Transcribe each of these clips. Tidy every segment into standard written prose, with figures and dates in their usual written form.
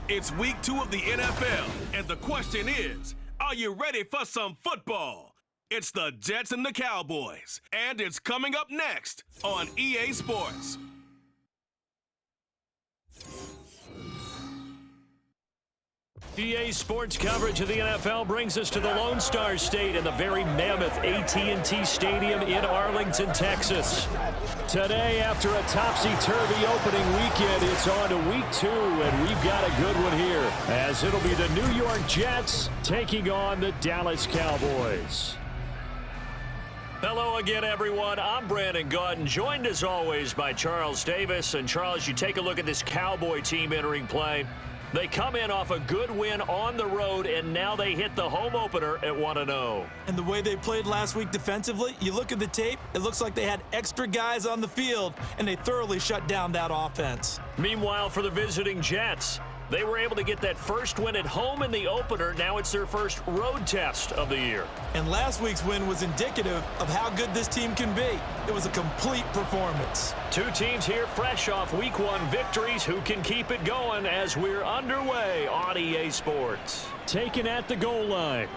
It's week 2 of the NFL, and the question is, are you ready for some football? It's the Jets and the Cowboys, and it's coming up next on EA Sports. EA Sports coverage of the NFL brings us to the Lone Star State in the very mammoth AT&T Stadium in Arlington, Texas. Today, after a topsy-turvy opening weekend, it's on to week 2, and we've got a good one here, as it'll be the New York Jets taking on the Dallas Cowboys. Hello again, everyone. I'm Brandon Gaudin, joined as always by Charles Davis. And Charles, you take a look at this Cowboy team entering play. They come in off a good win on the road, and now they hit the home opener at 1-0. And the way they played last week defensively, you look at the tape, it looks like they had extra guys on the field, and they thoroughly shut down that offense. Meanwhile, for the visiting Jets, they were able to get that first win at home in the opener. Now it's their first road test of the year. And last week's win was indicative of how good this team can be. It was a complete performance. Two teams here fresh off week 1 victories who can keep it going as we're underway on EA Sports. Taken at the goal line.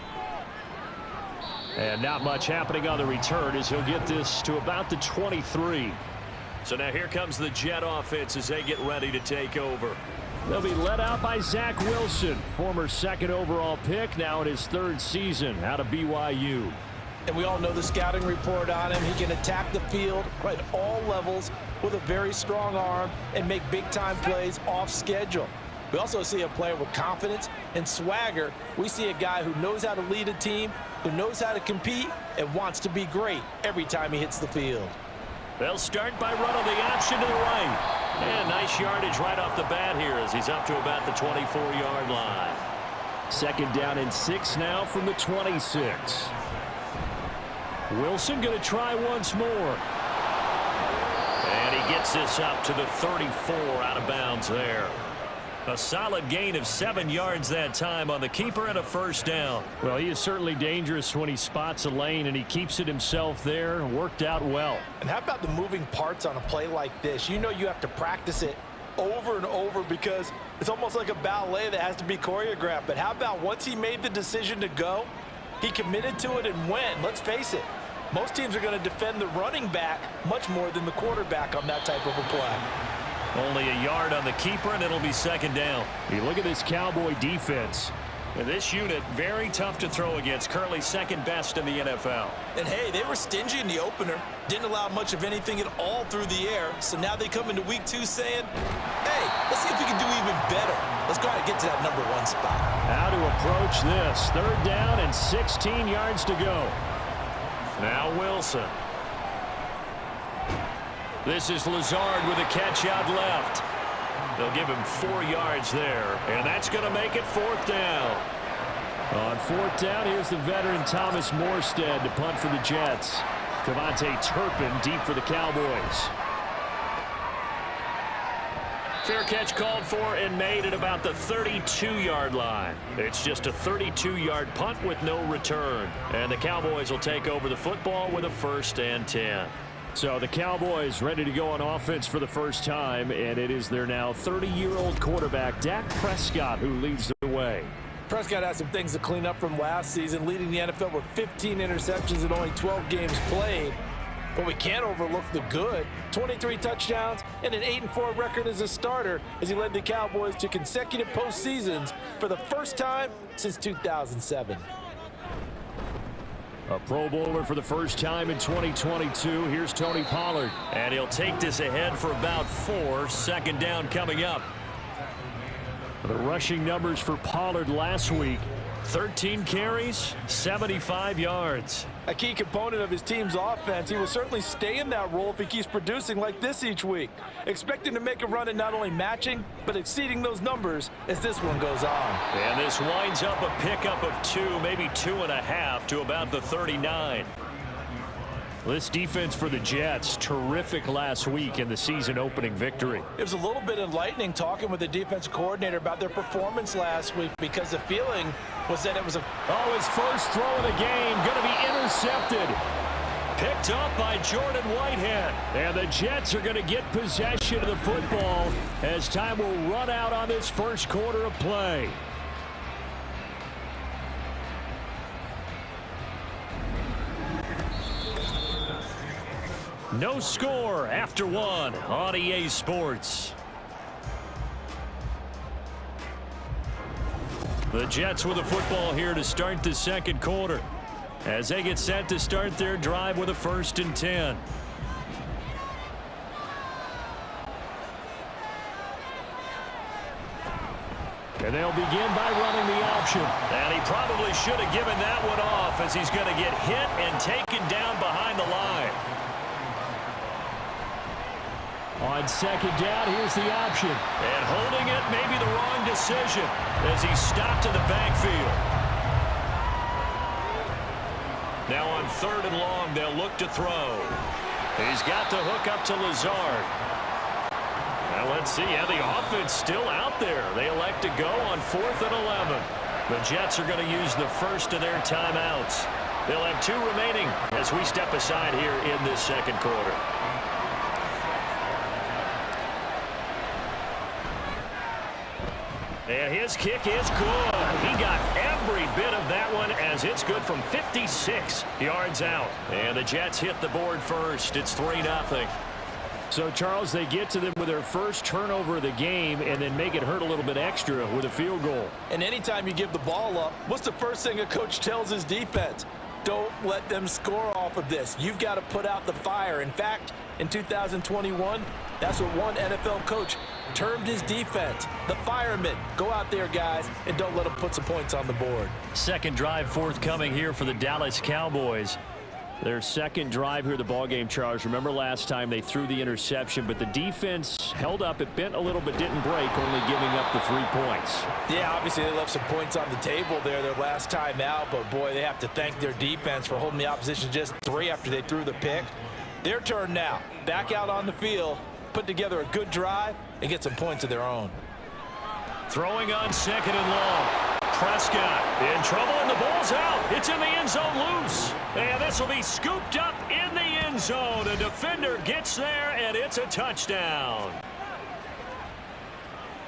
And not much happening on the return as he'll get this to about the 23. So now here comes the Jet offense as they get ready to take over. They'll be led out by Zach Wilson, former 2nd overall pick, now in his 3rd season out of BYU. And we all know the scouting report on him. He can attack the field at all levels with a very strong arm and make big-time plays off schedule. We also see a player with confidence and swagger. We see a guy who knows how to lead a team, who knows how to compete, and wants to be great every time he hits the field. They'll start by running the option to the right. And nice yardage right off the bat here as he's up to about the 24-yard line. 2nd down and 6 now from the 26. Wilson going to try once more. And he gets this up to the 34, out of bounds there. A solid gain of 7 yards that time on the keeper and a 1st down. Well, he is certainly dangerous when he spots a lane, and he keeps it himself there. Worked out well. And how about the moving parts on a play like this? You know you have to practice it over and over because it's almost like a ballet that has to be choreographed. But how about once he made the decision to go, he committed to it and went. Let's face it, most teams are going to defend the running back much more than the quarterback on that type of a play. Only a yard on the keeper, and it'll be 2nd down. You look at this Cowboy defense. And this unit, very tough to throw against, currently 2nd best in the NFL. And hey, they were stingy in the opener. Didn't allow much of anything at all through the air. So now they come into week 2 saying, hey, let's see if we can do even better. Let's try to get to that number 1 spot. How to approach this. 3rd down and 16 yards to go. Now Wilson. This is Lazard with a catch out left. They'll give him 4 yards there, and that's going to make it 4th down. On 4th down, here's the veteran Thomas Morstead to punt for the Jets. Devontae Turpin deep for the Cowboys. Fair catch called for and made at about the 32-yard line. It's just a 32-yard punt with no return. And the Cowboys will take over the football with a 1st and 10. So the Cowboys ready to go on offense for the first time, and it is their now 30-year-old quarterback, Dak Prescott, who leads the way. Prescott has some things to clean up from last season, leading the NFL with 15 interceptions and only 12 games played. But we can't overlook the good. 23 touchdowns and an 8-4 record as a starter as he led the Cowboys to consecutive postseasons for the first time since 2007. A Pro Bowler for the first time in 2022. Here's Tony Pollard. And he'll take this ahead for about 4. 2nd down coming up. The rushing numbers for Pollard last week. 13 carries, 75 yards. A key component of his team's offense. He will certainly stay in that role if he keeps producing like this each week. Expecting to make a run at not only matching, but exceeding those numbers as this one goes on. And this winds up a pickup of 2, maybe 2.5 to about the 39. This defense for the Jets, terrific last week in the season-opening victory. It was a little bit enlightening talking with the defense coordinator about their performance last week because the feeling was that it was his first throw of the game, going to be intercepted. Picked up by Jordan Whitehead. And the Jets are going to get possession of the football as time will run out on this first quarter of play. No score after one on EA Sports. The Jets with the football here to start the second quarter as they get set to start their drive with a 1st and 10. And they'll begin by running the option. And he probably should have given that one off as he's going to get hit and taken down behind the line. On 2nd down, here's the option. And holding it may be the wrong decision as he's stopped in the backfield. Now on 3rd and long, they'll look to throw. He's got the hook up to Lazard. Now let's see how the offense still out there. They elect to go on 4th and 11. The Jets are going to use the first of their timeouts. They'll have 2 remaining as we step aside here in this second quarter. And his kick is good. He got every bit of that one as it's good from 56 yards out. And the Jets hit the board first. It's 3-0. So, Charles, they get to them with their first turnover of the game and then make it hurt a little bit extra with a field goal. And anytime you give the ball up, what's the first thing a coach tells his defense? Don't let them score off of this. You've got to put out the fire. In fact, in 2021, that's what one NFL coach termed his defense, the firemen. Go out there, guys, and don't let them put some points on the board. Second drive forthcoming here for the Dallas Cowboys. Their second drive here, the ballgame, Charles. Remember last time they threw the interception, but the defense held up. It bent a little but didn't break, only giving up the 3 points. Yeah, obviously they left some points on the table there their last time out, but boy, they have to thank their defense for holding the opposition just 3 after they threw the pick. Their turn now. Back out on the field, put together a good drive, and get some points of their own. Throwing on 2nd and long. Prescott in trouble, and the ball's out. It's in the end zone loose. And this will be scooped up in the end zone. A defender gets there, and it's a touchdown.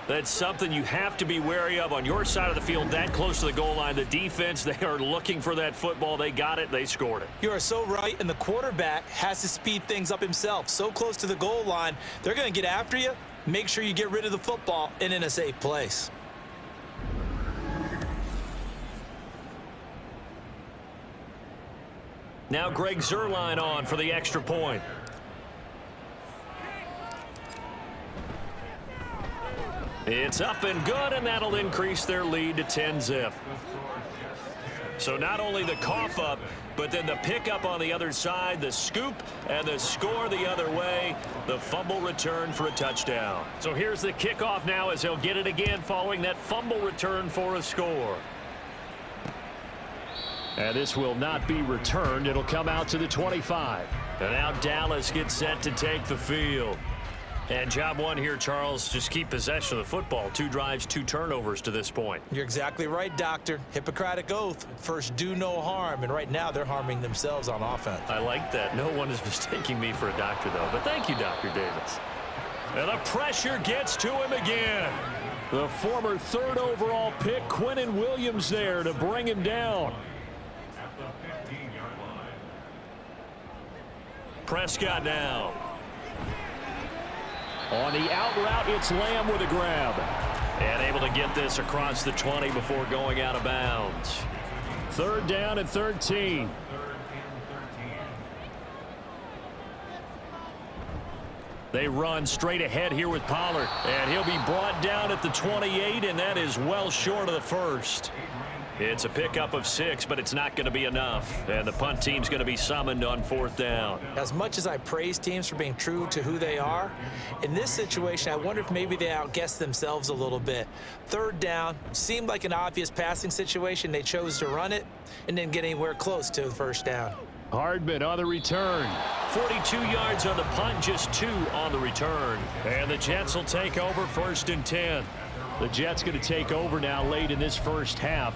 That's something you have to be wary of on your side of the field, that close to the goal line. The defense, they are looking for that football. They got it. They scored it. You are so right, and the quarterback has to speed things up himself. So close to the goal line, they're going to get after you. Make sure you get rid of the football and in a safe place. Now Greg Zuerlein on for the extra point. It's up and good, and that'll increase their lead to 10-zip. So not only the cough up, but then the pickup on the other side, the scoop, and the score the other way, the fumble return for a touchdown. So here's the kickoff now as he'll get it again following that fumble return for a score. And this will not be returned. It'll come out to the 25. And now Dallas gets set to take the field. And job one here, Charles, just keep possession of the football. 2 drives, 2 turnovers to this point. You're exactly right, Doctor. Hippocratic oath. First, do no harm. And right now, they're harming themselves on offense. I like that. No one is mistaking me for a doctor, though. But thank you, Dr. Davis. And the pressure gets to him again. The former 3rd overall pick, Quinnen Williams, there to bring him down. Prescott now. On the out route, it's Lamb with a grab. And able to get this across the 20 before going out of bounds. 3rd down and 13. They run straight ahead here with Pollard. And he'll be brought down at the 28, and that is well short of the first. It's a pickup of 6, but it's not going to be enough. And the punt team's going to be summoned on 4th down. As much as I praise teams for being true to who they are, in this situation, I wonder if maybe they outguessed themselves a little bit. 3rd down, seemed like an obvious passing situation. They chose to run it and didn't get anywhere close to the 1st down. Hardman on the return. 42 yards on the punt, just 2 on the return. And the Jets will take over 1st and 10. The Jets going to take over now late in this first half.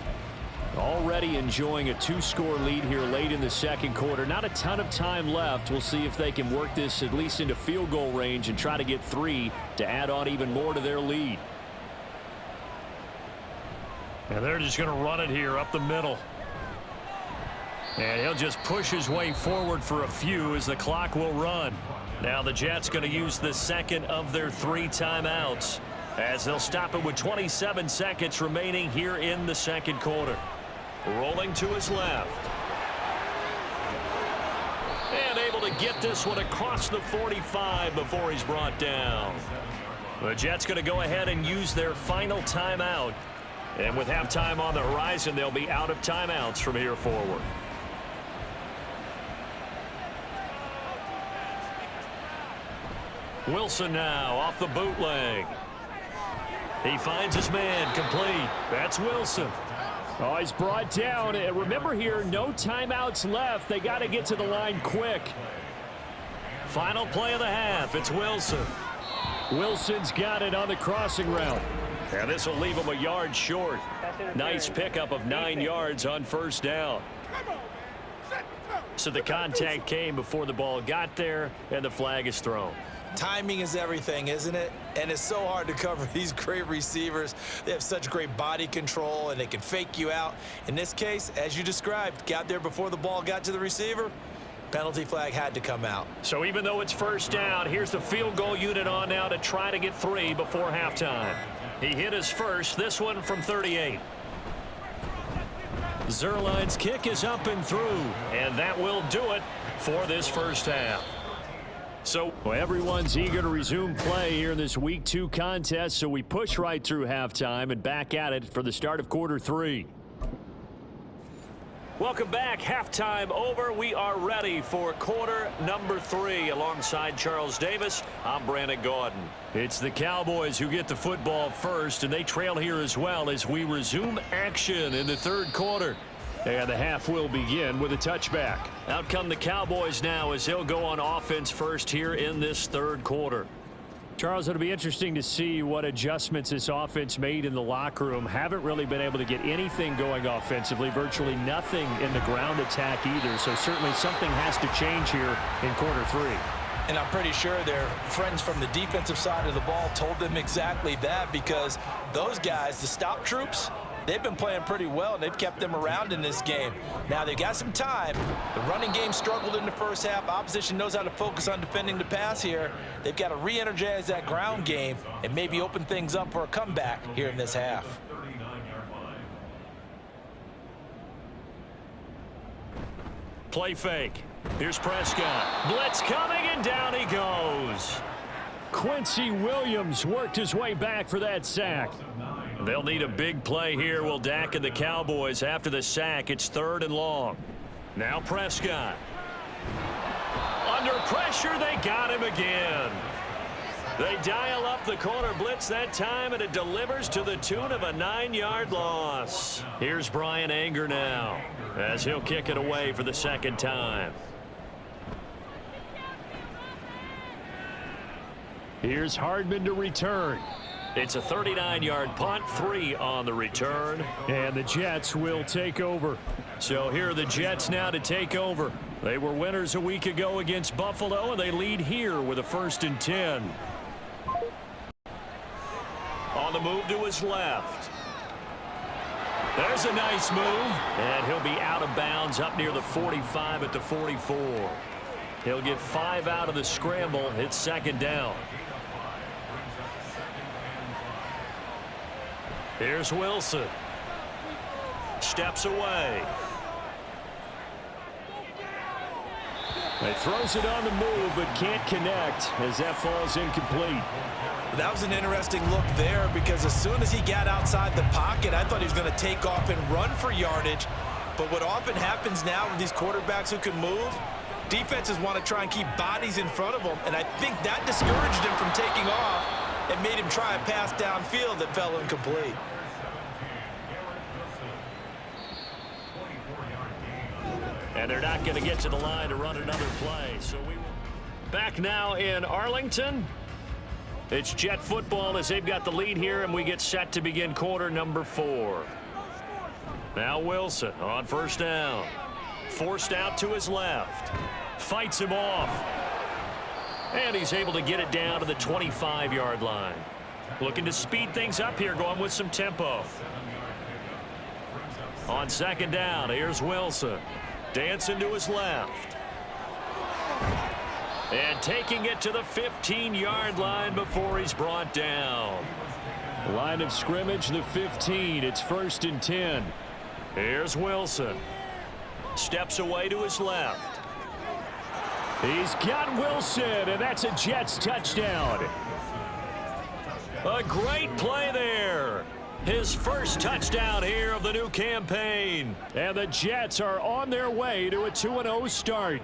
Already enjoying a 2-score lead here late in the second quarter. Not a ton of time left. We'll see if they can work this at least into field goal range and try to get 3 to add on even more to their lead. And they're just going to run it here up the middle. And he'll just push his way forward for a few as the clock will run. Now the Jets going to use the second of their 3 timeouts as they'll stop it with 27 seconds remaining here in the second quarter. Rolling to his left. And able to get this one across the 45 before he's brought down. The Jets going to go ahead and use their final timeout. And with halftime on the horizon, they'll be out of timeouts from here forward. Wilson now off the bootleg. He finds his man complete. That's Wilson. Oh, he's brought down. And remember here, no timeouts left. They got to get to the line quick. Final play of the half. It's Wilson. Wilson's got it on the crossing route. And this will leave him a yard short. Nice pickup of 9 yards on first down. So the contact came before the ball got there, and the flag is thrown. Timing is everything, isn't it? And it's so hard to cover these great receivers. They have such great body control, and they can fake you out. In this case, as you described, got there before the ball got to the receiver. Penalty flag had to come out. So even though it's first down, here's the field goal unit on now to try to get 3 before halftime. He hit his first, this one from 38. Zerline's kick is up and through, and that will do it for this first half. So everyone's eager to resume play here in this Week 2 contest, so we push right through halftime and back at it for the start of quarter 3. Welcome back. Halftime over. We are ready for quarter number 3. Alongside Charles Davis, I'm Brandon Gaudin. It's the Cowboys who get the football first, and they trail here as well as we resume action in the third quarter. And the half will begin with a touchback. Out come the Cowboys now as they'll go on offense first here in this third quarter. Charles, it'll be interesting to see what adjustments this offense made in the locker room. Haven't really been able to get anything going offensively, virtually nothing in the ground attack either. So certainly something has to change here in quarter 3. And I'm pretty sure their friends from the defensive side of the ball told them exactly that, because those guys, the stop troops, they've been playing pretty well, and they've kept them around in this game. Now, they've got some time. The running game struggled in the first half. Opposition knows how to focus on defending the pass here. They've got to re-energize that ground game and maybe open things up for a comeback here in this half. Play fake. Here's Prescott. Blitz coming, and down he goes. Quincy Williams worked his way back for that sack. They'll need a big play here. Will Dak and the Cowboys after the sack. It's 3rd and long. Now Prescott. Under pressure, they got him again. They dial up the corner blitz that time, and it delivers to the tune of a 9-yard loss. Here's Brian Anger now as he'll kick it away for the second time. Here's Hardman to return. It's a 39-yard punt, 3 on the return. And the Jets will take over. So here are the Jets now to take over. They were winners a week ago against Buffalo, and they lead here with a 1st and 10. On the move to his left. There's a nice move. And he'll be out of bounds up near the 45 at the 44. He'll get 5 out of the scramble. It's 2nd down. Here's Wilson. Steps away. He throws it on the move but can't connect as that falls incomplete. That was an interesting look there, because as soon as he got outside the pocket, I thought he was going to take off and run for yardage. But what often happens now with these quarterbacks who can move, defenses want to try and keep bodies in front of them, and I think that discouraged him from taking off and made him try a pass downfield that fell incomplete. And they're not going to get to the line to run another play. So we will back now in Arlington. It's Jet football as they've got the lead here, and we get set to begin quarter number 4. Now Wilson on first down. Forced out to his left. Fights him off. And he's able to get it down to the 25-yard line. Looking to speed things up here, going with some tempo. On second down, here's Wilson. Dancing to his left. And taking it to the 15-yard line before he's brought down. Line of scrimmage, the 15. It's 1st and 10. Here's Wilson. Steps away to his left. He's got Wilson, and that's a Jets touchdown. A great play there. His first touchdown here of the new campaign. And the Jets are on their way to a 2-0 start.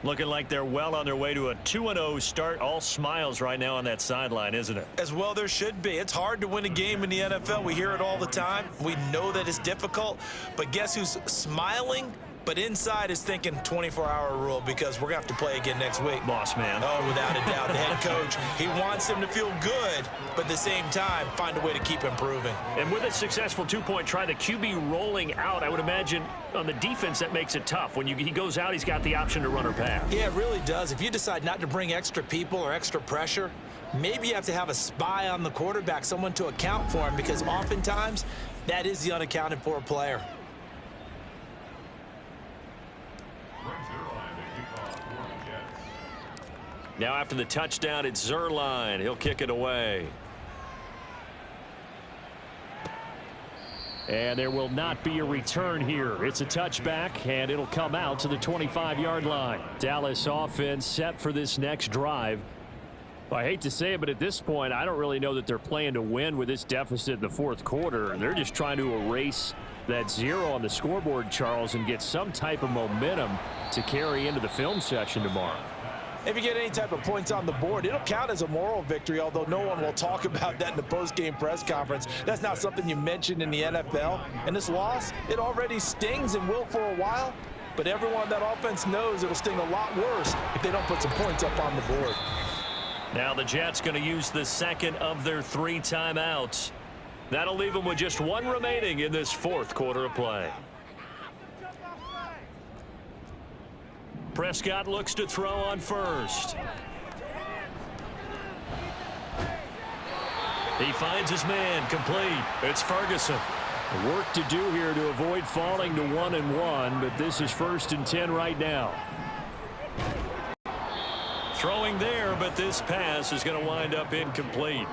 Looking like they're well on their way to a 2-0 start. All smiles right now on that sideline, isn't it? As well there should be. It's hard to win a game in the NFL. We hear it all the time. We know that it's difficult. But guess who's smiling? But inside is thinking 24-hour rule because we're going to have to play again next week. Boss man. Oh, without a doubt. The head coach, he wants them to feel good, but at the same time, find a way to keep improving. And with a successful two-point try, the QB rolling out, I would imagine on the defense that makes it tough. When he goes out, he's got the option to run or pass. Yeah, it really does. If you decide not to bring extra people or extra pressure, maybe you have to have a spy on the quarterback, someone to account for him, because oftentimes that is the unaccounted for player. Now after the touchdown, it's Zerline. He'll kick it away. And there will not be a return here. It's a touchback, and it'll come out to the 25-yard line. Dallas offense set for this next drive. Well, I hate to say it, but at this point, I don't really know that they're playing to win with this deficit in the fourth quarter. They're just trying to erase that 0 on the scoreboard, Charles, and get some type of momentum to carry into the film session tomorrow. If you get any type of points on the board, it'll count as a moral victory, although no one will talk about that in the post-game press conference. That's not something you mentioned in the NFL. And this loss, it already stings and will for a while, but everyone on that offense knows it'll sting a lot worse if they don't put some points up on the board. Now the Jets going to use the second of their 3 timeouts. That'll leave them with just 1 remaining in this fourth quarter of play. Prescott looks to throw on first. He finds his man, complete. It's Ferguson. Work to do here to avoid falling to 1-1, but this is 1st and 10 right now. Throwing there, but this pass is going to wind up incomplete.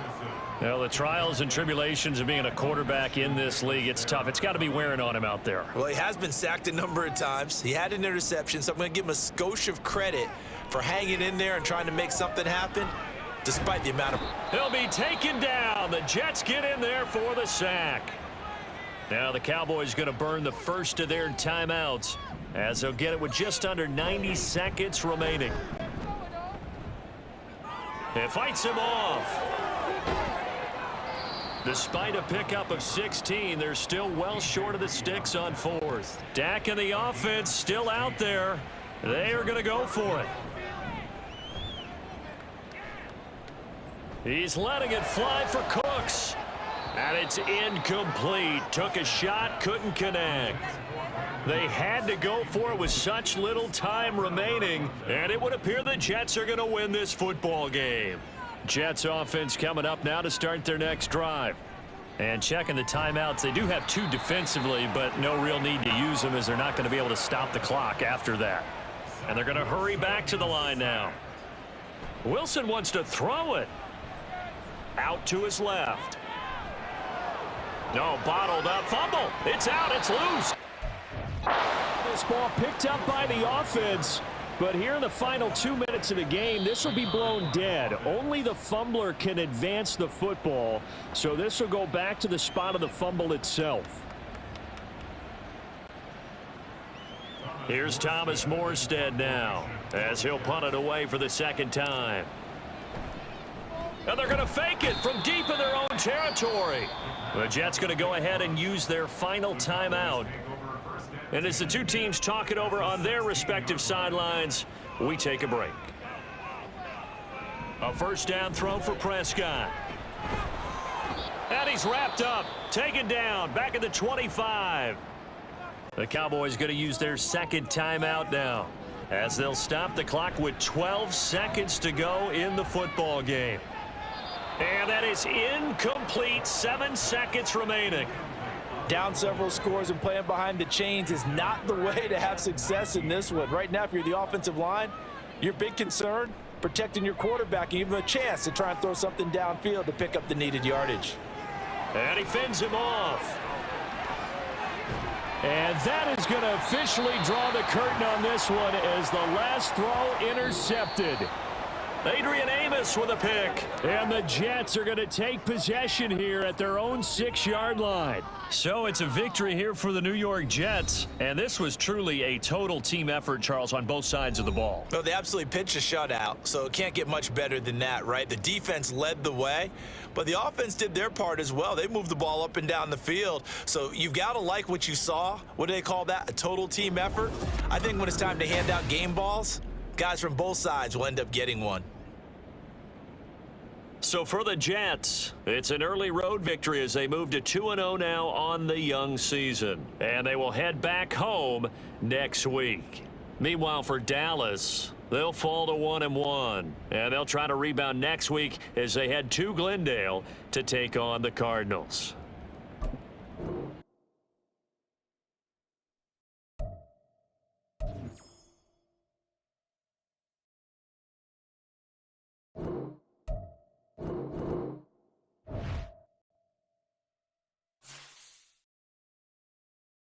Well, the trials and tribulations of being a quarterback in this league, it's tough. It's got to be wearing on him out there. Well, he has been sacked a number of times. He had an interception, so I'm going to give him a skosh of credit for hanging in there and trying to make something happen, despite the amount of... He'll be taken down. The Jets get in there for the sack. Now the Cowboys going to burn the first of their timeouts, as they'll get it with just under 90 seconds remaining. It fights him off. Despite a pickup of 16, they're still well short of the sticks on 4th. Dak and the offense still out there. They are going to go for it. He's letting it fly for Cooks. And it's incomplete. Took a shot, couldn't connect. They had to go for it with such little time remaining, and it would appear the Jets are going to win this football game. Jets offense coming up now to start their next drive. And checking the timeouts, they do have 2 defensively, but no real need to use them as they're not going to be able to stop the clock after that. And they're going to hurry back to the line now. Wilson wants to throw it. Out to his left. No, bottled up. Fumble. It's out. It's loose. This ball picked up by the offense. But here in the final 2 minutes of the game, this will be blown dead. Only the fumbler can advance the football, so this will go back to the spot of the fumble itself. Here's Thomas Morstead now, as he'll punt it away for the second time. And they're going to fake it from deep in their own territory. The Jets going to go ahead and use their final timeout. And as the 2 teams talk it over on their respective sidelines, we take a break. A first down throw for Prescott. And he's wrapped up, taken down, back at the 25. The Cowboys going to use their second timeout now, as they'll stop the clock with 12 seconds to go in the football game. And that is incomplete. 7 seconds remaining. Down several scores and playing behind the chains is not the way to have success in this one. Right now, if you're the offensive line, your big concern, protecting your quarterback and give him a chance to try and throw something downfield to pick up the needed yardage. And he fends him off. And that is going to officially draw the curtain on this one as the last throw intercepted. Adrian Amos with a pick. And the Jets are going to take possession here at their own 6-yard line. So it's a victory here for the New York Jets. And this was truly a total team effort, Charles, on both sides of the ball. Well, they absolutely pitched a shutout, so it can't get much better than that, right? The defense led the way, but the offense did their part as well. They moved the ball up and down the field. So you've got to like what you saw. What do they call that? A total team effort? I think when it's time to hand out game balls, guys from both sides will end up getting one. So for the Jets, it's an early road victory as they move to 2-0 now on the young season. And they will head back home next week. Meanwhile, for Dallas, they'll fall to 1-1. And they'll try to rebound next week as they head to Glendale to take on the Cardinals.